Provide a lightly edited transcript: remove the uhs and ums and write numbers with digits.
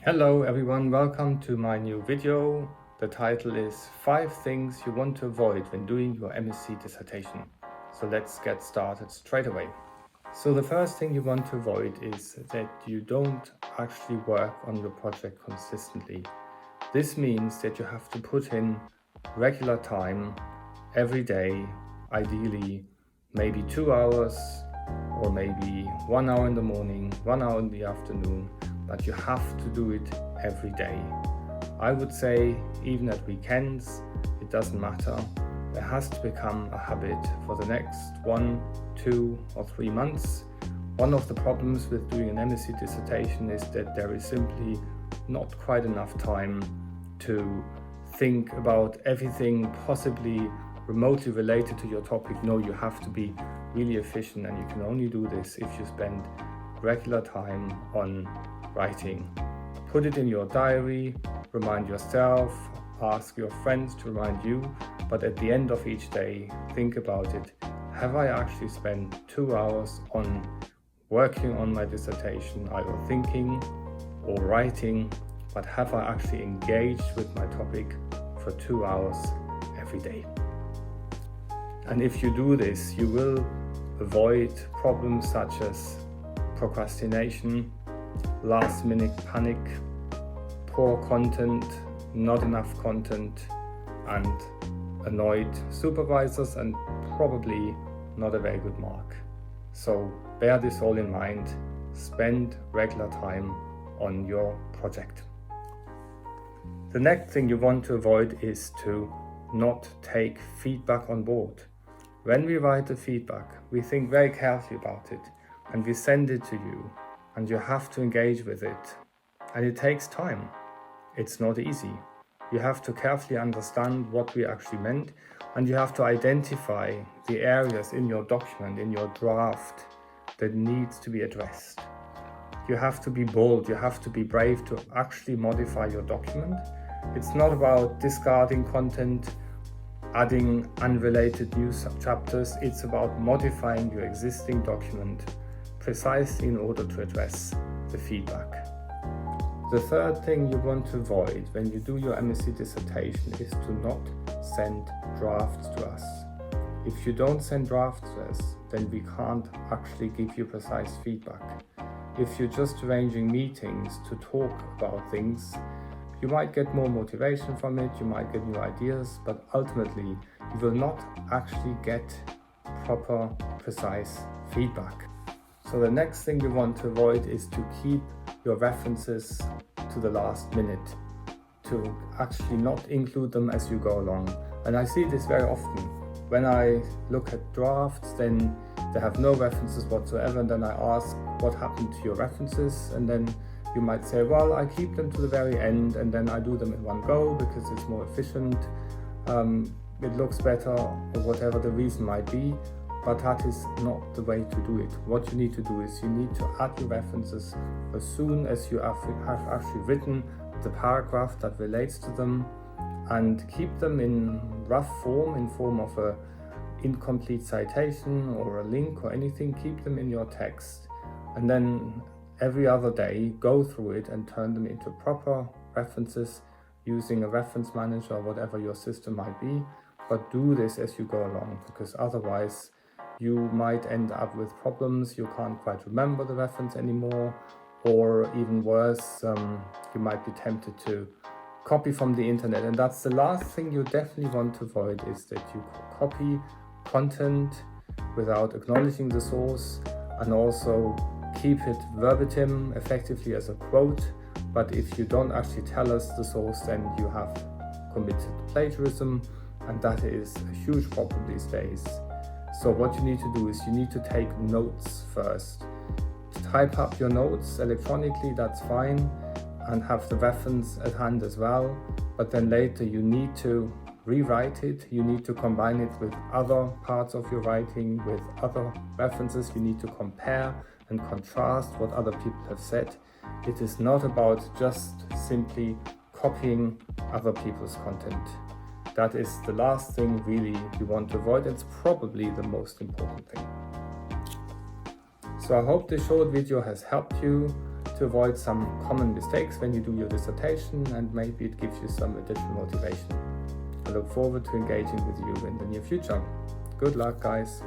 Hello everyone, welcome to my new video. The title is 5 things you want to avoid when doing your MSc dissertation. So let's get started straight away. So the first thing you want to avoid is that you don't actually work on your project consistently. This means that you have to put in regular time every day, ideally maybe 2 hours or maybe 1 hour in the morning, 1 hour in the afternoon, but you have to do it every day. I would say even at weekends, it doesn't matter. It has to become a habit for the next 1, 2 or 3 months. One of the problems with doing an MSc dissertation is that there is simply not quite enough time to think about everything possibly remotely related to your topic. No, you have to be really efficient, and you can only do this if you spend regular time on writing. Put it in your diary, remind yourself, ask your friends to remind you, but at the end of each day, think about it. Have I actually spent 2 hours on working on my dissertation, either thinking or writing, but have I actually engaged with my topic for 2 hours every day? And if you do this, you will avoid problems such as procrastination, last-minute panic, poor content, not enough content, and annoyed supervisors, and probably not a very good mark. So bear this all in mind. Spend regular time on your project. The next thing you want to avoid is to not take feedback on board. When we write the feedback, we think very carefully about it and we send it to you, and you have to engage with it. And it takes time. It's not easy. You have to carefully understand what we actually meant, and you have to identify the areas in your document, in your draft, that needs to be addressed. You have to be bold, you have to be brave to actually modify your document. It's not about discarding content, adding unrelated new chapters. It's about modifying your existing document precisely in order to address the feedback. The third thing you want to avoid when you do your MSc dissertation is to not send drafts to us. If you don't send drafts to us, then we can't actually give you precise feedback. If you're just arranging meetings to talk about things, you might get more motivation from it, you might get new ideas, but ultimately you will not actually get proper, precise feedback. So the next thing you want to avoid is to keep your references to the last minute, to actually not include them as you go along. And I see this very often. When I look at drafts, then they have no references whatsoever, and then I ask, what happened to your references? And then you might say, well, I keep them to the very end and then I do them in one go because it's more efficient, it looks better, or whatever the reason might be. But that is not the way to do it. What you need to do is you need to add your references as soon as you have actually written the paragraph that relates to them, and keep them in rough form, in form of a incomplete citation or a link or anything. Keep them in your text, and then every other day go through it and turn them into proper references using a reference manager or whatever your system might be. But do this as you go along, because otherwise you might end up with problems. You can't quite remember the reference anymore, or even worse, you might be tempted to copy from the internet. And that's the last thing you definitely want to avoid, is that you copy content without acknowledging the source, and also keep it verbatim, effectively as a quote. But if you don't actually tell us the source, then you have committed plagiarism, and that is a huge problem these days. So what you need to do is you need to take notes first. Type up your notes electronically, that's fine, and have the reference at hand as well. But then later you need to rewrite it, you need to combine it with other parts of your writing, with other references. You need to compare and contrast what other people have said. It is not about just simply copying other people's content. That is the last thing really you want to avoid. It's probably the most important thing. So I hope this short video has helped you to avoid some common mistakes when you do your dissertation, and maybe it gives you some additional motivation. I look forward to engaging with you in the near future. Good luck, guys.